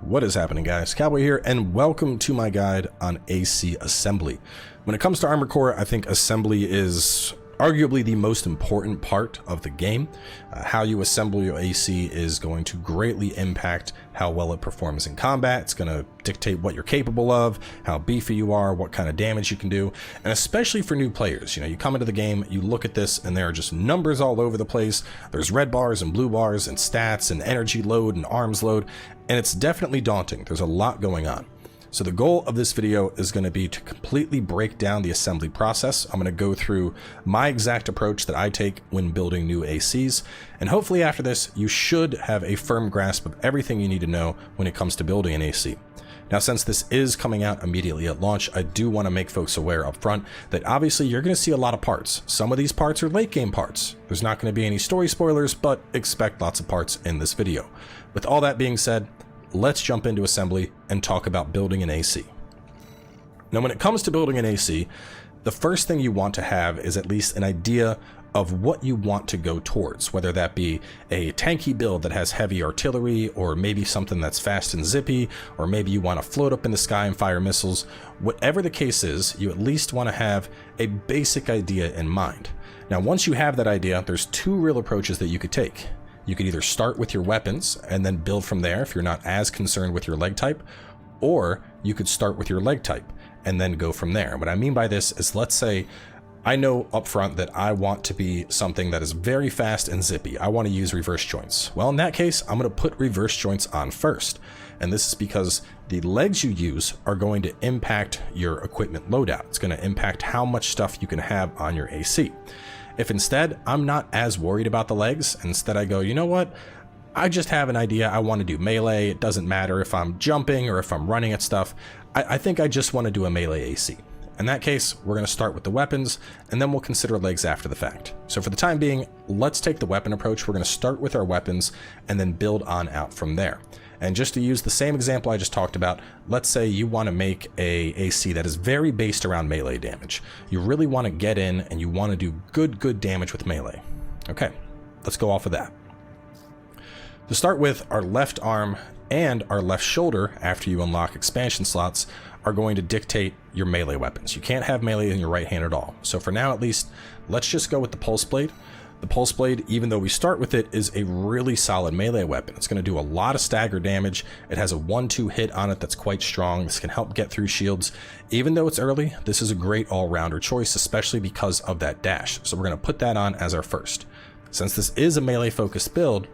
What is happening, guys? Cowboy here, and welcome to my guide on AC assembly. When it comes to Armored Core, I think assembly is arguably the most important part of the game. How you assemble your AC is going to greatly impact how well it performs in combat. It's going to dictate what you're capable of, how beefy you are, what kind of damage you can do, and especially for new players. You know, you come into the game, you look at this, and there are just numbers all over the place. There's red bars and blue bars and stats and energy load and arms load, and it's definitely daunting. There's a lot going on. So the goal of this video is going to be to completely break down the assembly process. I'm going to go through my exact approach that I take when building new ACs, and hopefully after this you should have a firm grasp of everything you need to know when it comes to building an AC. Now, since this is coming out immediately at launch, I do want to make folks aware up front that obviously you're going to see a lot of parts. Some of these parts are late game parts. There's not going to be any story spoilers, but expect lots of parts in this video. With all that being said, let's jump into assembly and talk about building an AC. Now, when it comes to building an AC, the first thing you want to have is at least an idea of what you want to go towards, whether that be a tanky build that has heavy artillery, or maybe something that's fast and zippy, or maybe you want to float up in the sky and fire missiles. Whatever the case is, you at least want to have a basic idea in mind. Now, once you have that idea, there's two real approaches that you could take. You could either start with your weapons and then build from there if you're not as concerned with your leg type, or you could start with your leg type and then go from there. What I mean by this is, let's say I know up front that I want to be something that is very fast and zippy. I want to use reverse joints. Well, in that case, I'm going to put reverse joints on first. And this is because the legs you use are going to impact your equipment loadout. It's going to impact how much stuff you can have on your AC. If instead I'm not as worried about the legs, instead I go, you know what, I just have an idea, I want to do melee. It doesn't matter if I'm jumping or if I'm running at stuff. I think I just want to do a melee AC. In that case, we're going to start with the weapons, and then we'll consider legs after the fact. So for the time being, let's take the weapon approach. We're going to start with our weapons and then build on out from there. And just to use the same example I just talked about, let's say you want to make a AC that is very based around melee damage. You really want to get in and you want to do good damage with melee. Okay, let's go off of that. To start with, our left arm and our left shoulder, after you unlock expansion slots, are going to dictate your melee weapons. You can't have melee in your right hand at all. So for now, at least, let's just go with the pulse blade. The pulse blade, even though we start with it, is a really solid melee weapon. It's going to do a lot of stagger damage. It has a 1-2 hit on it that's quite strong. This can help get through shields. Even though it's early, this is a great all-rounder choice, especially because of that dash. So we're going to put that on as our first. Since this is a melee-focused build,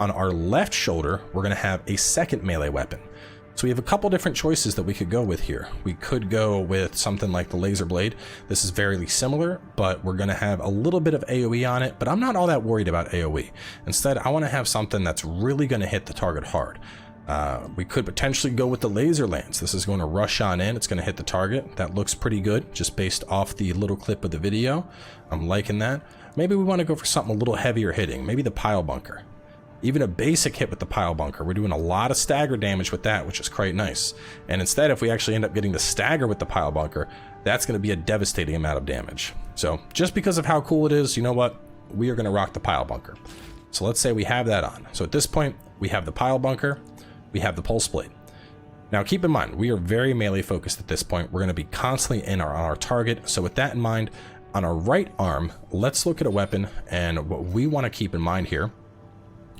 on our left shoulder, we're going to have a second melee weapon. So we have a couple different choices that we could go with here. We could go with something like the laser blade. This is very similar, but we're going to have a little bit of AoE on it, but I'm not all that worried about AoE. Instead, I want to have something that's really going to hit the target hard. We could potentially go with the laser lance. This is going to rush on in. It's going to hit the target. That looks pretty good, just based off the little clip of the video. I'm liking that. Maybe we want to go for something a little heavier hitting, maybe the pile bunker. Even a basic hit with the pile bunker, we're doing a lot of stagger damage with that, which is quite nice. And instead, if we actually end up getting the stagger with the pile bunker, that's going to be a devastating amount of damage. So just because of how cool it is, you know what? We are going to rock the pile bunker. So let's say we have that on. So at this point, we have the pile bunker, we have the pulse blade. Now keep in mind, we are very melee focused at this point. We're going to be constantly on our target. So with that in mind, on our right arm, let's look at a weapon, and what we want to keep in mind here,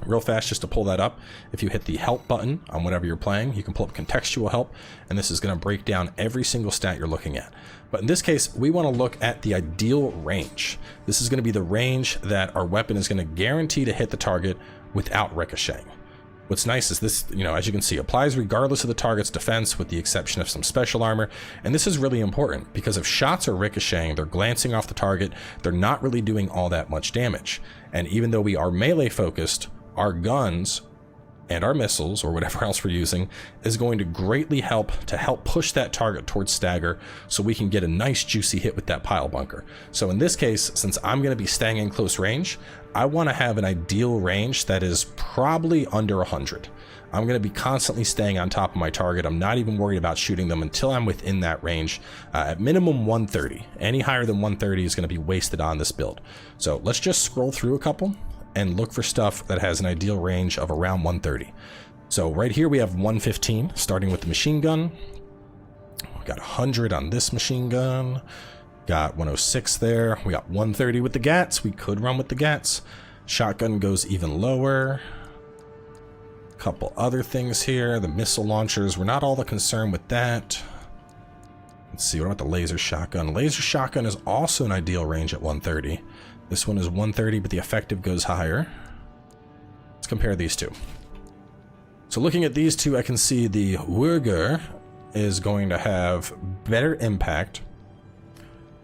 real fast, just to pull that up, if you hit the help button on whatever you're playing, you can pull up contextual help, and this is going to break down every single stat you're looking at. But in this case, we want to look at the ideal range. This is going to be the range that our weapon is going to guarantee to hit the target without ricocheting. What's nice is this, you know, as you can see, applies regardless of the target's defense, with the exception of some special armor. And this is really important because if shots are ricocheting, they're glancing off the target, they're not really doing all that much damage. And even though we are melee focused, our guns and our missiles, or whatever else we're using, is going to greatly help push that target towards stagger, so we can get a nice juicy hit with that pile bunker. So in this case, since I'm going to be staying in close range, I want to have an ideal range that is probably under 100. I'm going to be constantly staying on top of my target. I'm not even worried about shooting them until I'm within that range. At minimum 130. Any higher than 130 is going to be wasted on this build. So let's just scroll through a couple and look for stuff that has an ideal range of around 130. So right here we have 115, starting with the machine gun. We got 100 on this machine gun. Got 106 there. We got 130 with the GATs. We could run with the GATs. Shotgun goes even lower. Couple other things here. The missile launchers, we're not all that concerned with that. Let's see, what about the laser shotgun? Laser shotgun is also an ideal range at 130. This one is 130, but the effective goes higher. Let's compare these two. So looking at these two, I can see the Würger is going to have better impact.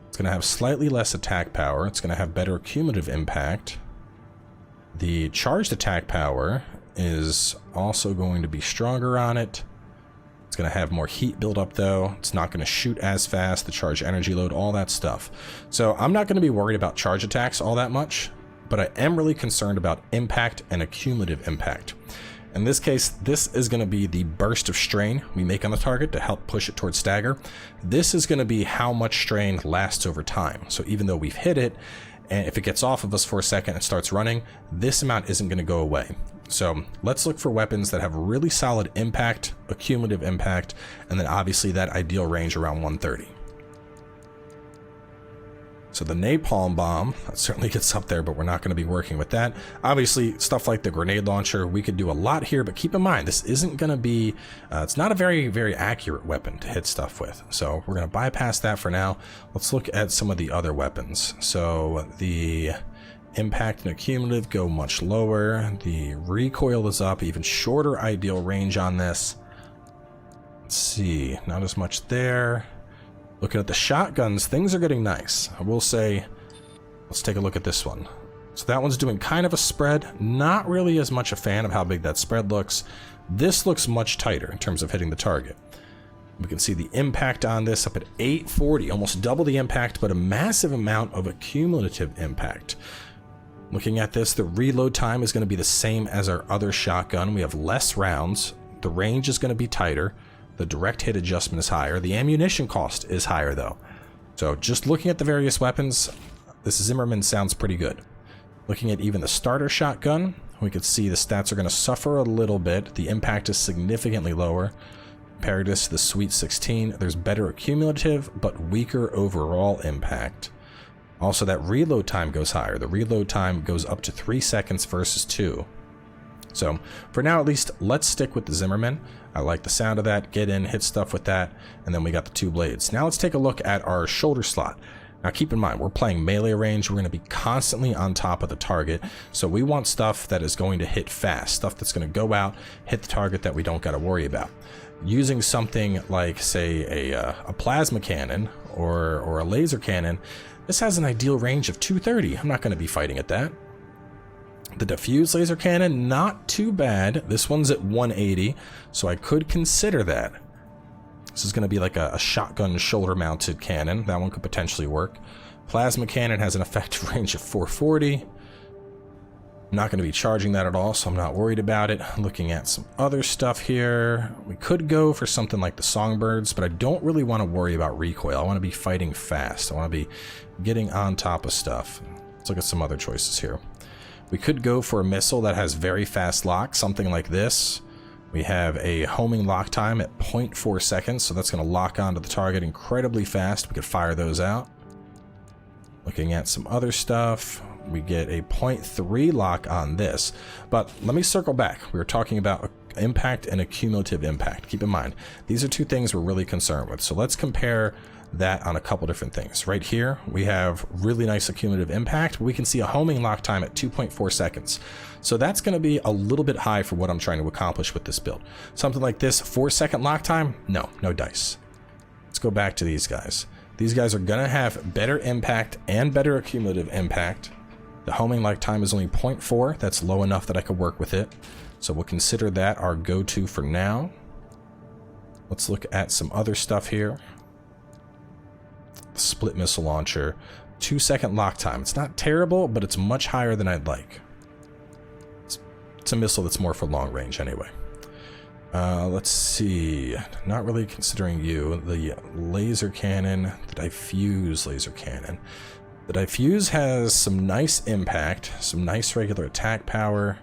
It's going to have slightly less attack power. It's going to have better cumulative impact. The charged attack power is also going to be stronger on it. It's going to have more heat buildup though. It's not going to shoot as fast, the charge energy load, all that stuff. So I'm not going to be worried about charge attacks all that much, but I am really concerned about impact and a cumulative impact. In this case, this is going to be the burst of strain we make on the target to help push it towards stagger. This is going to be how much strain lasts over time. So even though we've hit it, and if it gets off of us for a second and starts running, this amount isn't going to go away. So let's look for weapons that have really solid impact, a cumulative impact, and then obviously that ideal range around 130. So the napalm bomb, that certainly gets up there, but we're not going to be working with that. Obviously, stuff like the grenade launcher, we could do a lot here, but keep in mind, this isn't going to be, it's not a very, very accurate weapon to hit stuff with. So we're going to bypass that for now. Let's look at some of the other weapons. So the impact and accumulative go much lower. The recoil is up, even shorter ideal range on this. Let's see, not as much there. Looking at the shotguns, things are getting nice. I will say, let's take a look at this one. So that one's doing kind of a spread. Not really as much a fan of how big that spread looks. This looks much tighter in terms of hitting the target. We can see the impact on this up at 840, almost double the impact, but a massive amount of accumulative impact. Looking at this, the reload time is going to be the same as our other shotgun. We have less rounds. The range is going to be tighter. The direct hit adjustment is higher. The ammunition cost is higher though. So just looking at the various weapons, this Zimmerman sounds pretty good. Looking at even the starter shotgun, we could see the stats are going to suffer a little bit. The impact is significantly lower. Compare this to the Sweet 16. There's better accumulative, but weaker overall impact. Also, that reload time goes higher. The reload time goes up to 3 seconds versus 2. So for now, at least, let's stick with the Zimmerman. I like the sound of that. Get in, hit stuff with that, and then we got the 2 blades. Now let's take a look at our shoulder slot. Now keep in mind, we're playing melee range. We're going to be constantly on top of the target. So we want stuff that is going to hit fast, stuff that's going to go out, hit the target that we don't got to worry about. Using something like, say, a plasma cannon or a laser cannon, this has an ideal range of 230. I'm not going to be fighting at that. The diffuse laser cannon, not too bad. This one's at 180, so I could consider that. This is going to be like a shotgun shoulder-mounted cannon. That one could potentially work. Plasma cannon has an effective range of 440. I'm not going to be charging that at all, so I'm not worried about it. Looking at some other stuff here. We could go for something like the Songbirds, but I don't really want to worry about recoil. I want to be fighting fast. I want to be getting on top of stuff. Let's look at some other choices here. We could go for a missile that has very fast lock, something like this. We have a homing lock time at 0.4 seconds, so that's going to lock onto the target incredibly fast. We could fire those out. Looking at some other stuff, we get a 0.3 lock on this. But let me circle back. We were talking about impact and a cumulative impact. Keep in mind, these are 2 things we're really concerned with. So let's compare that on a couple different things. Right here, we have really nice accumulative impact. We can see a homing lock time at 2.4 seconds. So that's going to be a little bit high for what I'm trying to accomplish with this build. Something like this, 4-second lock time? No dice. Let's go back to these guys. These guys are going to have better impact and better accumulative impact. The homing lock time is only 0.4. That's low enough that I could work with it. So we'll consider that our go-to for now. Let's look at some other stuff here. Split missile launcher, 2-second lock time. It's not terrible, but it's much higher than I'd like. It's a missile that's more for long range anyway. Let's see. Not really considering you. The laser cannon, the diffuse laser cannon. The diffuse has some nice impact, some nice regular attack power.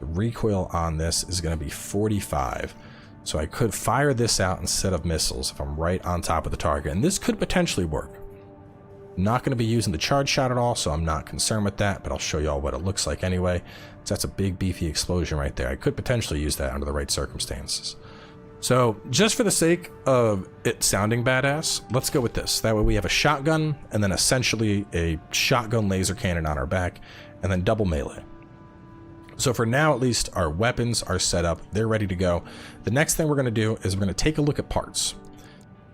The recoil on this is going to be 45. So I could fire this out instead of missiles if I'm right on top of the target. And this could potentially work. Not going to be using the charge shot at all, so I'm not concerned with that, but I'll show you all what it looks like anyway. So that's a big beefy explosion right there. I could potentially use that under the right circumstances. So just for the sake of it sounding badass, let's go with this. That way we have a shotgun and then essentially a shotgun laser cannon on our back and then double melee. So for now, at least, our weapons are set up. They're ready to go. The next thing we're going to do is we're going to take a look at parts.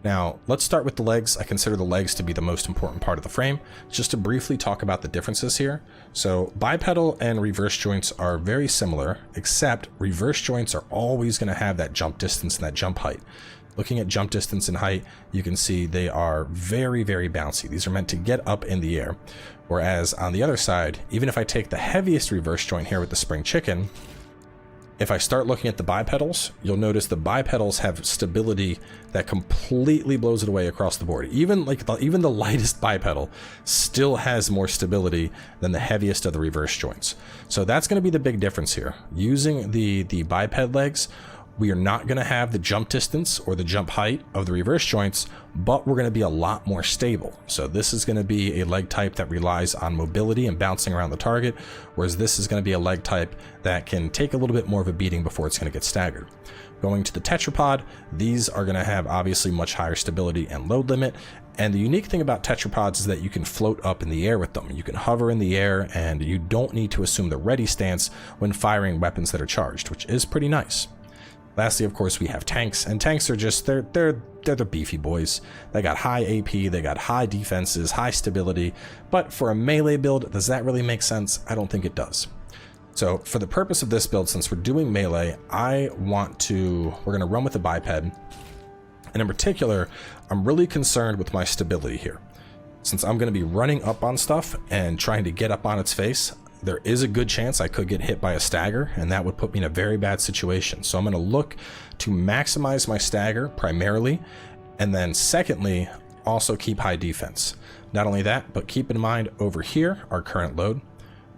Now, let's start with the legs. I consider the legs to be the most important part of the frame. Just to briefly talk about the differences here. So bipedal and reverse joints are very similar, except reverse joints are always going to have that jump distance and that jump height. Looking at jump distance and height, you can see they are very, very bouncy. These are meant to get up in the air. Whereas on the other side, even if I take the heaviest reverse joint here with the spring chicken, if I start looking at the bipedals, you'll notice the bipedals have stability that completely blows it away across the board. Even the lightest bipedal still has more stability than the heaviest of the reverse joints. So that's going to be the big difference here. Using the biped legs, we are not going to have the jump distance or the jump height of the reverse joints, but we're going to be a lot more stable. So this is going to be a leg type that relies on mobility and bouncing around the target, whereas this is going to be a leg type that can take a little bit more of a beating before it's going to get staggered. Going to the tetrapod, these are going to have obviously much higher stability and load limit. And the unique thing about tetrapods is that you can float up in the air with them. You can hover in the air and you don't need to assume the ready stance when firing weapons that are charged, which is pretty nice. Lastly, of course, we have tanks, and tanks are just, they're the beefy boys. They got high AP, they got high defenses, high stability, but for a melee build, does that really make sense? I don't think it does. So for the purpose of this build, since we're doing melee, we're gonna run with the biped, and in particular, I'm really concerned with my stability here. Since I'm gonna be running up on stuff and trying to get up on its face, there is a good chance I could get hit by a stagger, and that would put me in a very bad situation. So I'm going to look to maximize my stagger primarily, and then secondly, also keep high defense. Not only that, but keep in mind over here, our current load,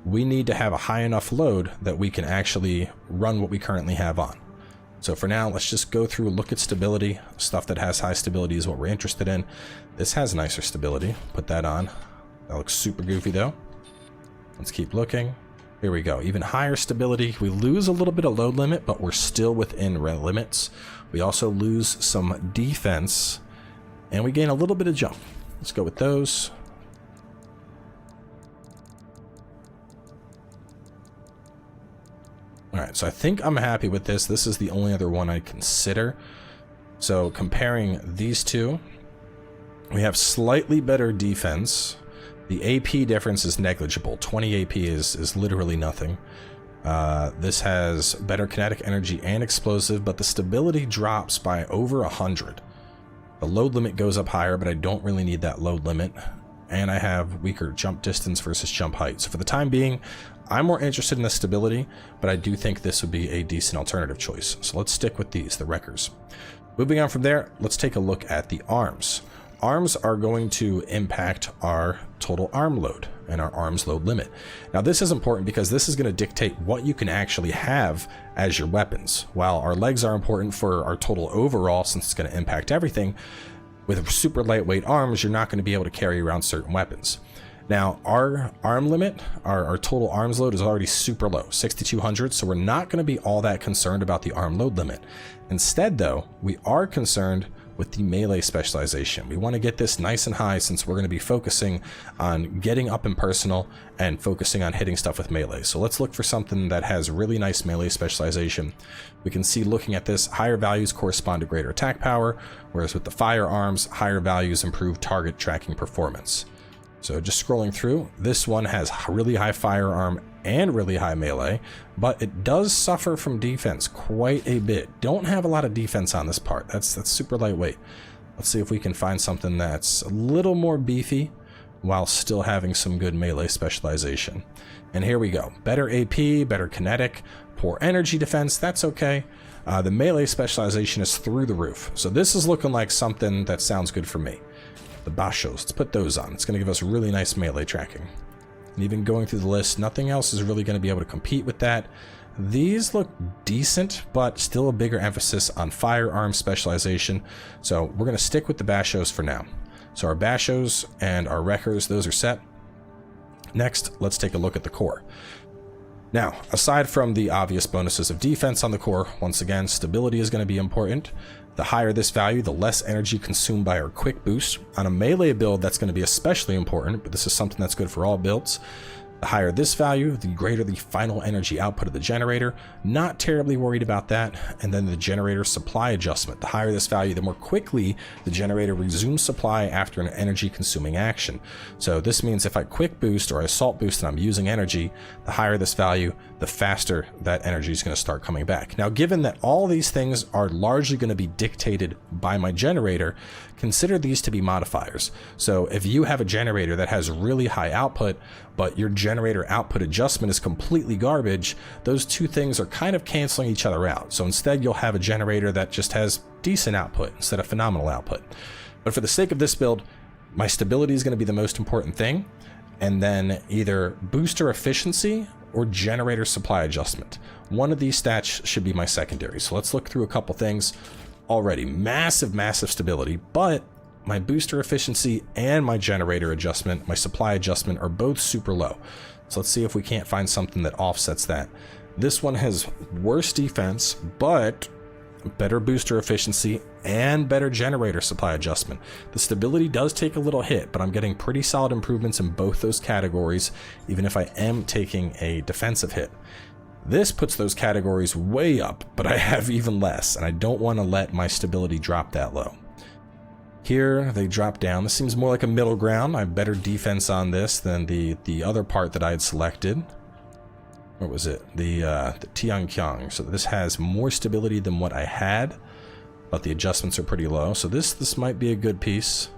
we need to have a high enough load that we can actually run what we currently have on. So for now, let's just go through, look at stability. Stuff that has high stability is what we're interested in. This has nicer stability. Put that on. That looks super goofy though. Let's keep looking. Here we go. Even higher stability. We lose a little bit of load limit, but we're still within limits. We also lose some defense, and we gain a little bit of jump. Let's go with those. All right, so I think I'm happy with this. This is the only other one I consider. So comparing these two, we have slightly better defense. The AP difference is negligible. 20 AP is literally nothing. This has better kinetic energy and explosive, but the stability drops by over 100. The load limit goes up higher, but I don't really need that load limit. And I have weaker jump distance versus jump height. So for the time being, I'm more interested in the stability, but I do think this would be a decent alternative choice. So let's stick with these, the wreckers. Moving on from there, let's take a look at the arms. Arms are going to impact our total arm load and our arms load limit. Now this is important because this is going to dictate what you can actually have as your weapons. While our legs are important for our total overall, since it's going to impact everything, with super lightweight arms, you're not going to be able to carry around certain weapons. Now our arm limit, our total arms load is already super low, 6,200, so we're not going to be all that concerned about the arm load limit. Instead though, we are concerned with the melee specialization. We want to get this nice and high since we're going to be focusing on getting up and personal and focusing on hitting stuff with melee. So let's look for something that has really nice melee specialization. We can see, looking at this, higher values correspond to greater attack power, whereas with the firearms, higher values improve target tracking performance. So just scrolling through, this one has really high firearm and really high melee, but it does suffer from defense quite a bit. Don't have a lot of defense on this part. That's super lightweight. Let's see if we can find something that's a little more beefy while still having some good melee specialization. And here we go. Better AP, better kinetic, poor energy defense. That's okay. The melee specialization is through the roof. So this is looking like something that sounds good for me. The Bashos, let's put those on. It's going to give us really nice melee tracking. And even going through the list, nothing else is really going to be able to compete with that. These look decent, but still a bigger emphasis on firearm specialization. So we're going to stick with the Bashos for now. So our Bashos and our Wreckers, those are set. Next, let's take a look at the core. Now, aside from the obvious bonuses of defense on the core, once again, stability is going to be important. The higher this value, the less energy consumed by our quick boost. On a melee build, that's going to be especially important, but this is something that's good for all builds. The higher this value, the greater the final energy output of the generator. Not terribly worried about that. And then the generator supply adjustment. The higher this value, the more quickly the generator resumes supply after an energy consuming action. So this means if I quick boost or assault boost and I'm using energy, the higher this value, the faster that energy is going to start coming back. Now, given that all these things are largely going to be dictated by my generator, consider these to be modifiers. So if you have a generator that has really high output, but your generator output adjustment is completely garbage, those two things are kind of canceling each other out. So instead you'll have a generator that just has decent output instead of phenomenal output. But for the sake of this build, my stability is going to be the most important thing, and then either booster efficiency or generator supply adjustment. One of these stats should be my secondary. So let's look through a couple things. Already massive stability, but my booster efficiency and my generator adjustment, my supply adjustment, are both super low. So let's see if we can't find something that offsets that. This one has worse defense, but better booster efficiency and better generator supply adjustment. The stability does take a little hit, but I'm getting pretty solid improvements in both those categories, even if I am taking a defensive hit. This puts those categories way up, but I have even less, and I don't want to let my stability drop that low. Here, they drop down. This seems more like a middle ground. I have better defense on this than the other part that I had selected. What was it? The Tianqiang. So this has more stability than what I had, but the adjustments are pretty low. So this might be a good piece.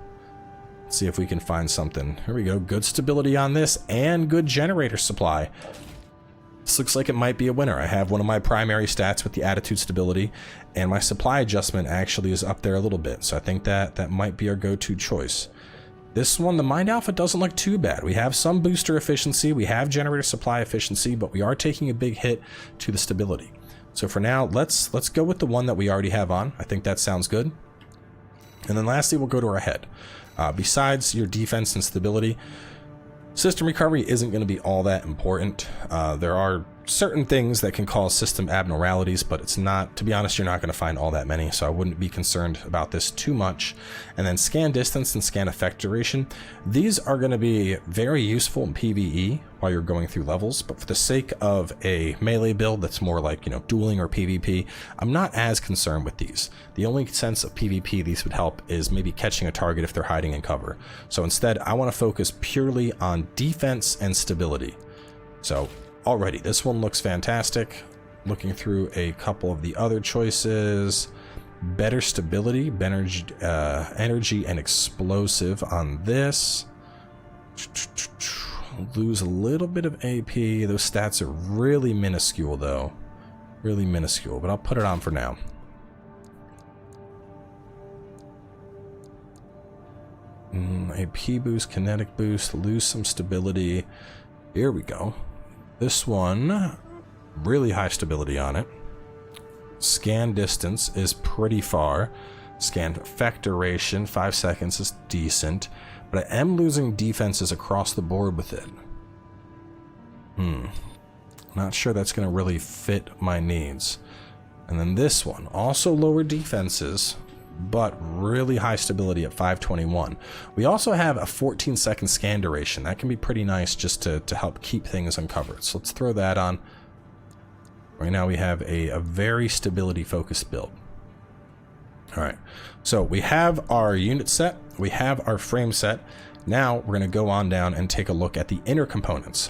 Let's see if we can find something. Here we go. Good stability on this and good generator supply. This looks like it might be a winner. I have one of my primary stats with the attitude stability, and my supply adjustment actually is up there a little bit. So I think that might be our go-to choice. This one, the Mind Alpha, doesn't look too bad. We have some booster efficiency, we have generator supply efficiency, but we are taking a big hit to the stability. So for now, let's go with the one that we already have on. I think that sounds good. And then lastly, we'll go to our head. Besides your defense and stability, system recovery isn't going to be all that important. There are certain things that can cause system abnormalities, but it's not, to be honest, you're not going to find all that many, so I wouldn't be concerned about this too much. And then scan distance and scan effect duration. These are going to be very useful in PvE while you're going through levels, but for the sake of a melee build that's more like, dueling or PvP, I'm not as concerned with these. The only sense of PvP these would help is maybe catching a target if they're hiding in cover. So instead, I want to focus purely on defense and stability. So already, this one looks fantastic. Looking through a couple of the other choices, better stability, better energy and explosive on this. Lose a little bit of AP. Those stats are really minuscule though. Really minuscule, but I'll put it on for now. AP boost, kinetic boost, lose some stability. Here we go. This one, really high stability on it. Scan distance is pretty far. Scan effect duration, 5 seconds, is decent. But I am losing defenses across the board with it. Not sure that's going to really fit my needs. And then this one, also lower defenses, but really high stability at 521. We also have a 14-second scan duration. That can be pretty nice just to help keep things uncovered. So let's throw that on. Right now we have a very stability-focused build. All right, so we have our unit set, we have our frame set. Now we're going to go on down and take a look at the inner components.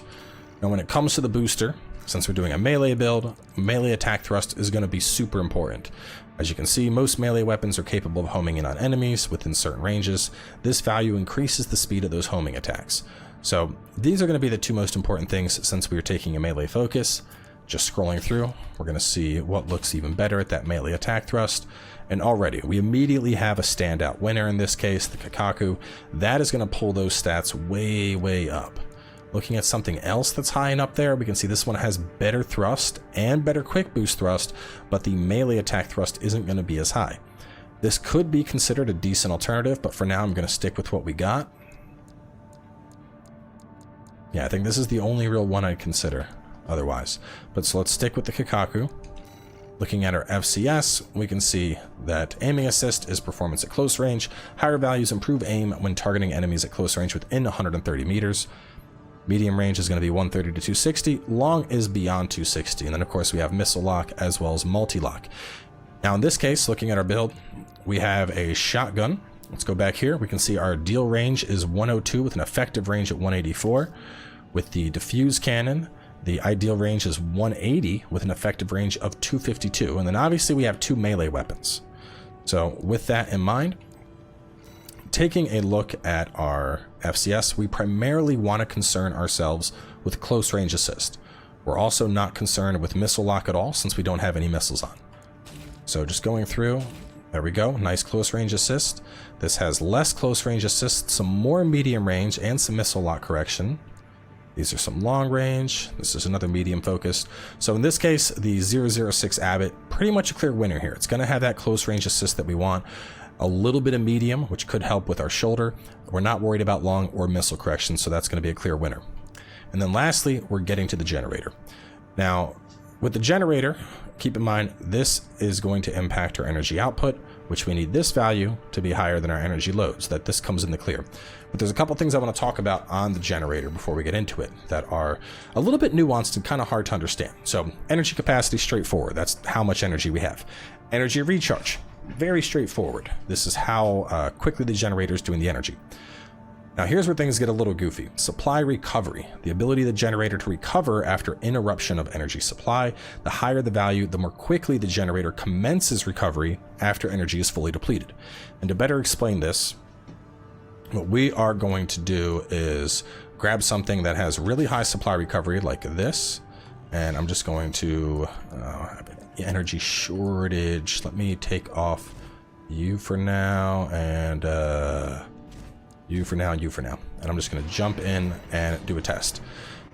Now when it comes to the booster, since we're doing a melee build, melee attack thrust is going to be super important. As you can see, most melee weapons are capable of homing in on enemies within certain ranges. This value increases the speed of those homing attacks. So these are going to be the two most important things since we are taking a melee focus. Just scrolling through, we're going to see what looks even better at that melee attack thrust. And already, we immediately have a standout winner in this case, the Kakaku. That is going to pull those stats way up. Looking at something else that's high and up there, we can see this one has better thrust and better quick boost thrust, but the melee attack thrust isn't going to be as high. This could be considered a decent alternative, but for now I'm going to stick with what we got. Yeah, I think this is the only real one I'd consider otherwise. But so let's stick with the Kikaku. Looking at our FCS, we can see that aiming assist is performance at close range. Higher values improve aim when targeting enemies at close range within 130 meters. Medium range is going to be 130 to 260. Long is beyond 260. And then, of course, we have missile lock as well as multi-lock. Now, in this case, looking at our build, we have a shotgun. Let's go back here. We can see our deal range is 102 with an effective range at 184. With the diffuse cannon, the ideal range is 180 with an effective range of 252. And then, obviously, we have 2 melee weapons. So, with that in mind, taking a look at our FCS, we primarily want to concern ourselves with close range assist. We're also not concerned with missile lock at all since we don't have any missiles on. So just going through, there we go, nice close range assist. This has less close range assist, some more medium range, and some missile lock correction. These are some long range. This is another medium focused. So in this case, the 006 Abbott, pretty much a clear winner here. It's going to have that close range assist that we want. A little bit of medium, which could help with our shoulder. We're not worried about long or missile correction, so that's going to be a clear winner. And then lastly, we're getting to the generator. Now, with the generator, keep in mind, this is going to impact our energy output, which we need this value to be higher than our energy loads, that this comes in the clear. But there's a couple things I want to talk about on the generator before we get into it that are a little bit nuanced and kind of hard to understand. So energy capacity, straightforward. That's how much energy we have. Energy recharge, very straightforward. This is how quickly the generator is doing the energy. Now here's where things get a little goofy. Supply recovery, the ability of the generator to recover after interruption of energy supply. The higher the value, the more quickly the generator commences recovery after energy is fully depleted. And to better explain this, what we are going to do is grab something that has really high supply recovery like this, and I'm just going to energy shortage. Let me take off you for now, and you for now, you for now. And I'm just going to jump in and do a test.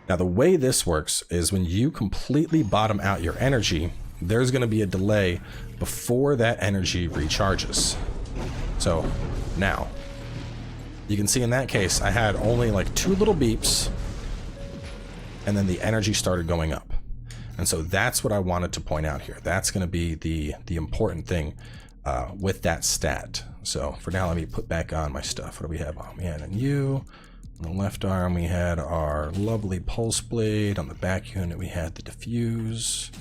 Now, the way this works is when you completely bottom out your energy, there's going to be a delay before that energy recharges. So now you can see in that case, I had only like 2 little beeps and then the energy started going up. And so that's what I wanted to point out here. That's going to be the important thing with that stat. So for now, let me put back on my stuff. What do we have on? We had a U. On the left arm, we had our lovely pulse blade. On the back unit, we had the diffuse.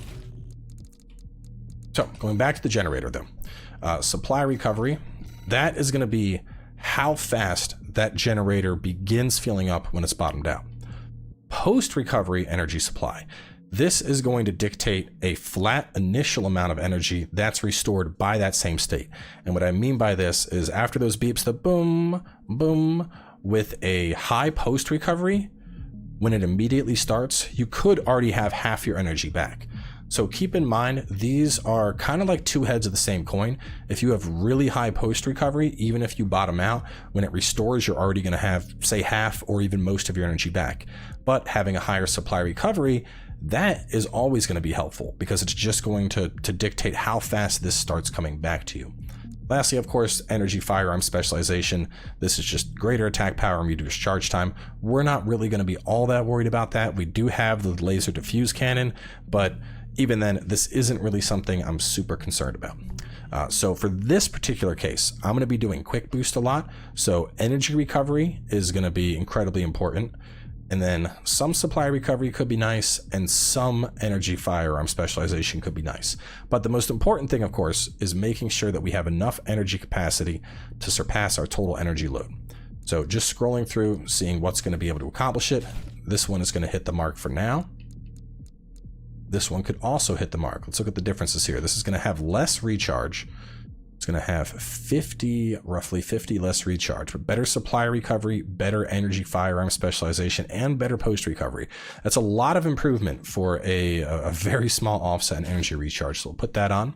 So going back to the generator though, supply recovery, that is going to be how fast that generator begins filling up when it's bottomed out. Post-recovery energy supply. This is going to dictate a flat initial amount of energy that's restored by that same state. And what I mean by this is after those beeps, the boom, boom, with a high post-recovery, when it immediately starts, you could already have half your energy back. So keep in mind, these are kind of like 2 heads of the same coin. If you have really high post-recovery, even if you bottom out, when it restores, you're already going to have, say, half or even most of your energy back. But having a higher supply recovery, that is always going to be helpful because it's just going to dictate how fast this starts coming back to you. Lastly, of course, energy firearm specialization. This is just greater attack power and reduced charge time. We're not really going to be all that worried about that. We do have the laser diffuse cannon, but even then, this isn't really something I'm super concerned about. So for this particular case, I'm going to be doing quick boost a lot. So energy recovery is going to be incredibly important. And then some supply recovery could be nice, and some energy firearm specialization could be nice. But the most important thing, of course, is making sure that we have enough energy capacity to surpass our total energy load. So just scrolling through, seeing what's going to be able to accomplish it. This one is going to hit the mark for now. This one could also hit the mark. Let's look at the differences here. This is going to have less recharge. It's going to have roughly 50 less recharge, but better supply recovery, better energy firearm specialization, and better post recovery. That's a lot of improvement for a very small offset in energy recharge. So we'll put that on.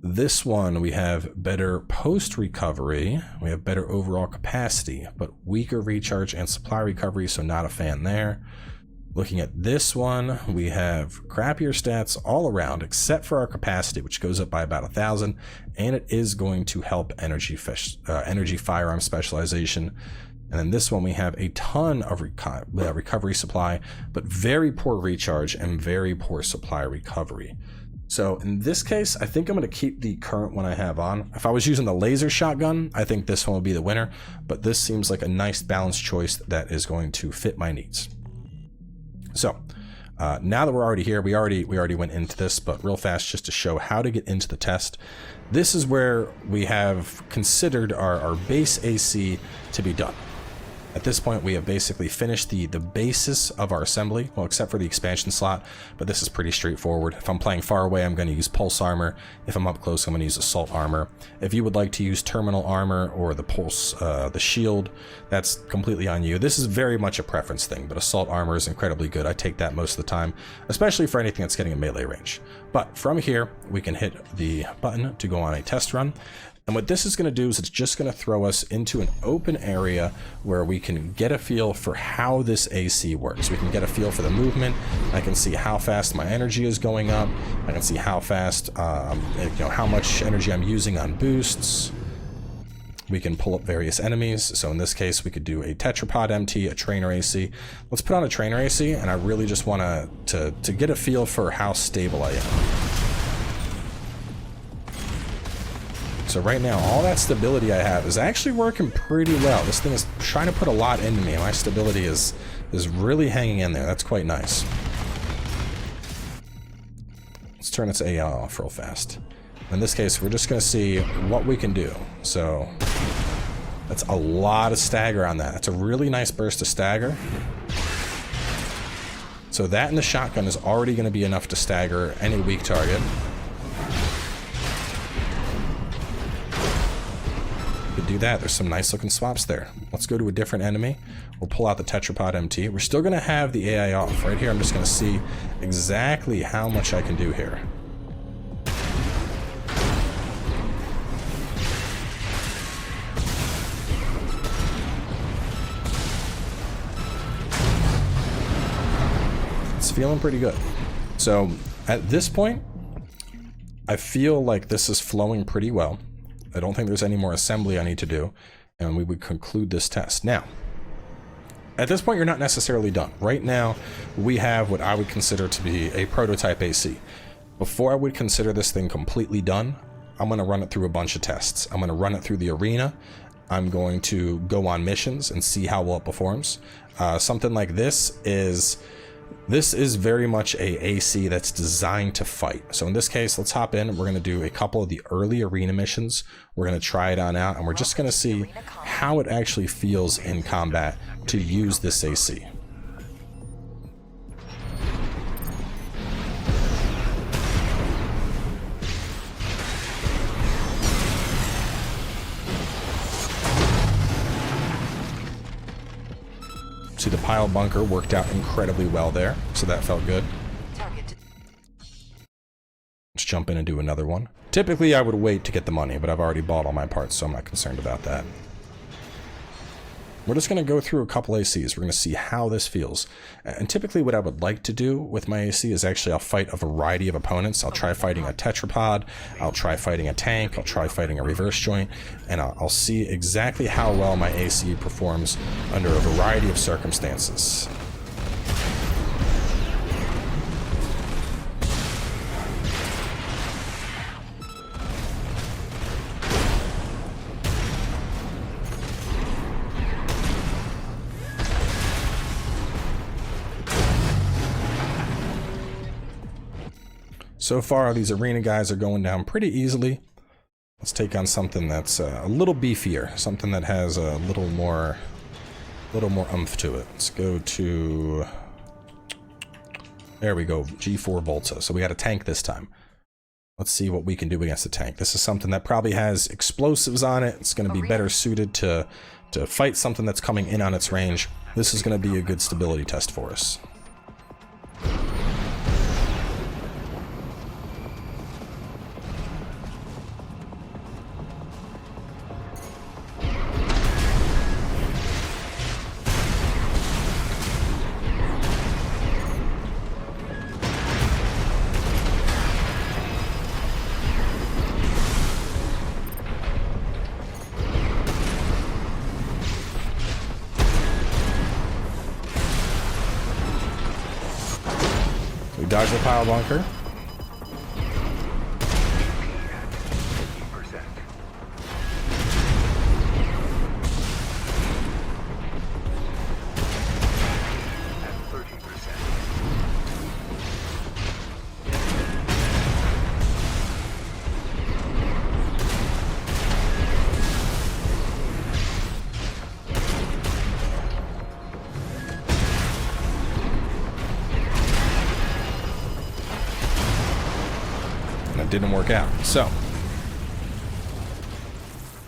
This one, we have better post recovery, we have better overall capacity, but weaker recharge and supply recovery, so not a fan there. Looking at this one, we have crappier stats all around except for our capacity, which goes up by about 1,000, and it is going to help energy firearm specialization. And then this one, we have a ton of recovery supply, but very poor recharge and very poor supply recovery. So in this case, I think I'm going to keep the current one I have on. If I was using the laser shotgun, I think this one would be the winner, but this seems like a nice balanced choice that is going to fit my needs. So now that we're already here, we already went into this, but real fast, just to show how to get into the test. This is where we have considered our base AC to be done. At this point, we have basically finished the basis of our assembly, well, except for the expansion slot, but this is pretty straightforward. If I'm playing far away, I'm going to use pulse armor. If I'm up close, I'm going to use assault armor. If you would like to use terminal armor or the pulse, the shield, that's completely on you. This is very much a preference thing, but assault armor is incredibly good. I take that most of the time, especially for anything that's getting a melee range. But from here, we can hit the button to go on a test run. And what this is going to do is it's just going to throw us into an open area where we can get a feel for how this AC works. We can get a feel for the movement. I can see how fast my energy is going up. I can see how fast, how much energy I'm using on boosts. We can pull up various enemies. So in this case, we could do a tetrapod MT, a trainer AC. Let's put on a trainer AC, and I really just want to get a feel for how stable I am. So right now, all that stability I have is actually working pretty well. This thing is trying to put a lot into me. My stability is really hanging in there. That's quite nice. Let's turn its AI off real fast. In this case, we're just going to see what we can do. So that's a lot of stagger on that. That's a really nice burst of stagger. So that and the shotgun is already going to be enough to stagger any weak target. Do that. There's some nice looking swaps there. Let's go to a different enemy. We'll pull out the tetrapod MT. We're still going to have the AI off. Right here, I'm just going to see exactly how much I can do here. It's feeling pretty good. So at this point, I feel like this is flowing pretty well. I don't think there's any more assembly I need to do, and we would conclude this test. Now, at this point, you're not necessarily done. Right now, we have what I would consider to be a prototype AC. Before I would consider this thing completely done, I'm going to run it through a bunch of tests. I'm going to run it through the arena. I'm going to go on missions and see how well it performs. Something like this is very much a AC that's designed to fight. So in this case, let's hop in. We're going to do a couple of the early arena missions. We're going to try it on out, and we're just going to see how it actually feels in combat to use this AC. See, the pile bunker worked out incredibly well there, so that felt good. Let's jump in and do another one. Typically, I would wait to get the money, but I've already bought all my parts, so I'm not concerned about that. We're just going to go through a couple ACs. We're going to see how this feels. And typically what I would like to do with my AC is actually I'll fight a variety of opponents. I'll try fighting a tetrapod, I'll try fighting a tank, I'll try fighting a reverse joint, and I'll see exactly how well my AC performs under a variety of circumstances. So far, these arena guys are going down pretty easily. Let's take on something that's a little beefier, something that has a little more oomph to it. Let's go to, there we go, G4 Volta. So we got a tank this time. Let's see what we can do against the tank. This is something that probably has explosives on it. It's going to be better suited to fight something that's coming in on its range. This is going to be a good stability test for us. dodge the pile bunker. Didn't work out. So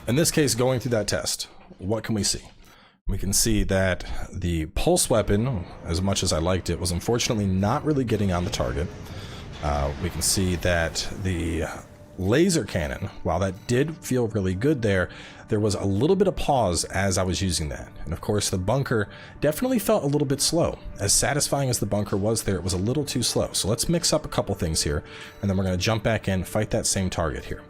in this case, going through that test, what can we see? We can see that the pulse weapon, as much as I liked it, was unfortunately not really getting on the target. We can see that the laser cannon, while that did feel really good there was a little bit of pause as I was using that. And of course the bunker definitely felt a little bit slow. As satisfying as the bunker was there, it was a little too slow. So let's mix up a couple things here, and then we're going to jump back in, fight that same target here.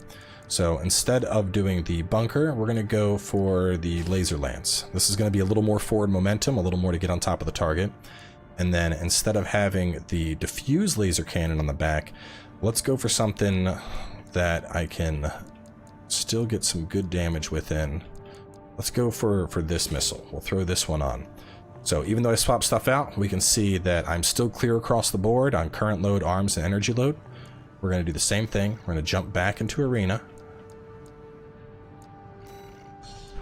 So instead of doing the bunker, we're going to go for the laser lance. This is going to be a little more forward momentum, a little more to get on top of the target. And then instead of having the diffuse laser cannon on the back, let's go for something that I can still get some good damage within. Let's go for this missile. We'll throw this one on. So even though I swap stuff out, we can see that I'm still clear across the board on current load, arms, and energy load. We're going to do the same thing. We're going to jump back into arena.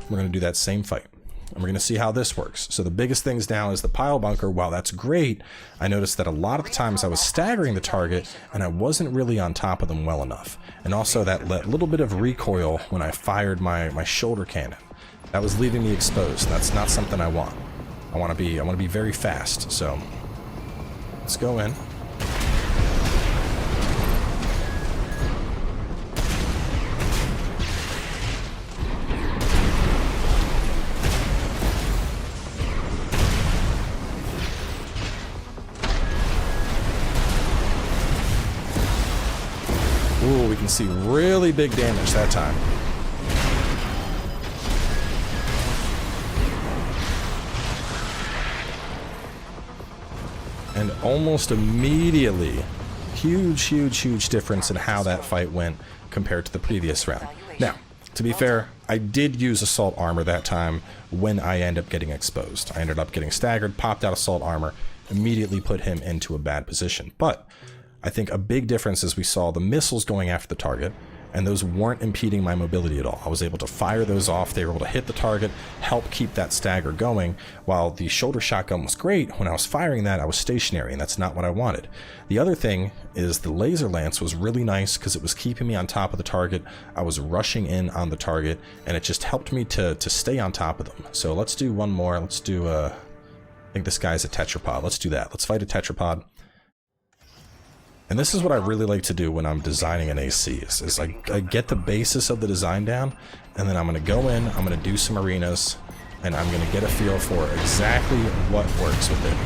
We're going to do that same fight. And we're going to see how this works. So the biggest things now is the pile bunker. While that's great, I noticed that a lot of the times I was staggering the target and I wasn't really on top of them well enough. And also that little bit of recoil when I fired my shoulder cannon. That was leaving me exposed. That's not something I want. I want to be very fast. So let's go in. Ooh, we can see really big damage that time. And almost immediately, huge difference in how that fight went compared to the previous round. Now, to be fair, I did use assault armor that time when I ended up getting exposed. I ended up getting staggered, popped out assault armor, immediately put him into a bad position. But I think a big difference is we saw the missiles going after the target, and those weren't impeding my mobility at all. I was able to fire those off. They were able to hit the target, help keep that stagger going, while the shoulder shotgun was great. When I was firing that, I was stationary, and that's not what I wanted. The other thing is the laser lance was really nice because it was keeping me on top of the target. I was rushing in on the target, and it just helped me to stay on top of them. So let's do one more. Let's do, I think this guy's a tetrapod. Let's do that. Let's fight a tetrapod. And this is what I really like to do when I'm designing an AC, is I get the basis of the design down, and then I'm going to go in, I'm going to do some arenas, and I'm going to get a feel for exactly what works with it.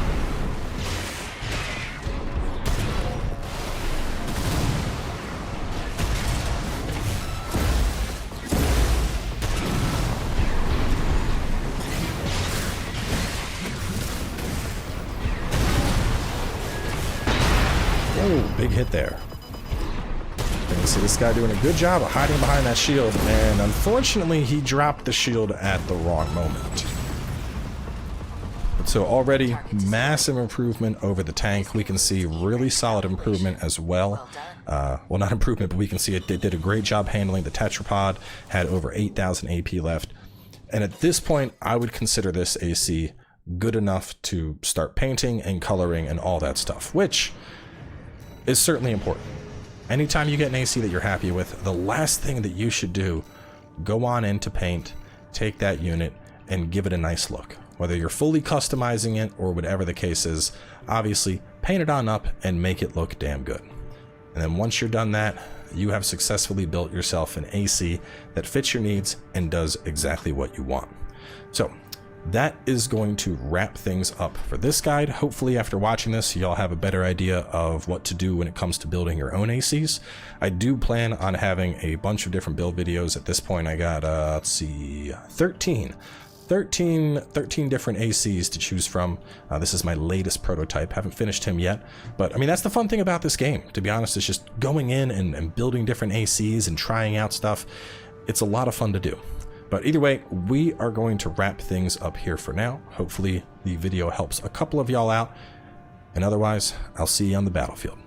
Oh, big hit there. You can see this guy doing a good job of hiding behind that shield, and unfortunately he dropped the shield at the wrong moment. So already massive improvement over the tank. We can see really solid improvement as well. Well, not improvement, but we can see it did a great job handling the tetrapod, had over 8,000 AP left. And at this point, I would consider this AC good enough to start painting and coloring and all that stuff, which is certainly important. Anytime you get an AC that you're happy with, the last thing that you should do, go on into paint, take that unit, and give it a nice look. Whether you're fully customizing it or whatever the case is, obviously paint it on up and make it look damn good. And then once you're done that, you have successfully built yourself an AC that fits your needs and does exactly what you want. So that is going to wrap things up for this guide. Hopefully after watching this, y'all have a better idea of what to do when it comes to building your own ACs. I do plan on having a bunch of different build videos. At this point, I got, let's see, 13 13 different ACs to choose from. This is my latest prototype. Haven't finished him yet, but I mean, that's the fun thing about this game, to be honest. It's just going in and building different ACs and trying out stuff. It's a lot of fun to do. But either way, we are going to wrap things up here for now. Hopefully the video helps a couple of y'all out, and otherwise I'll see you on the battlefield.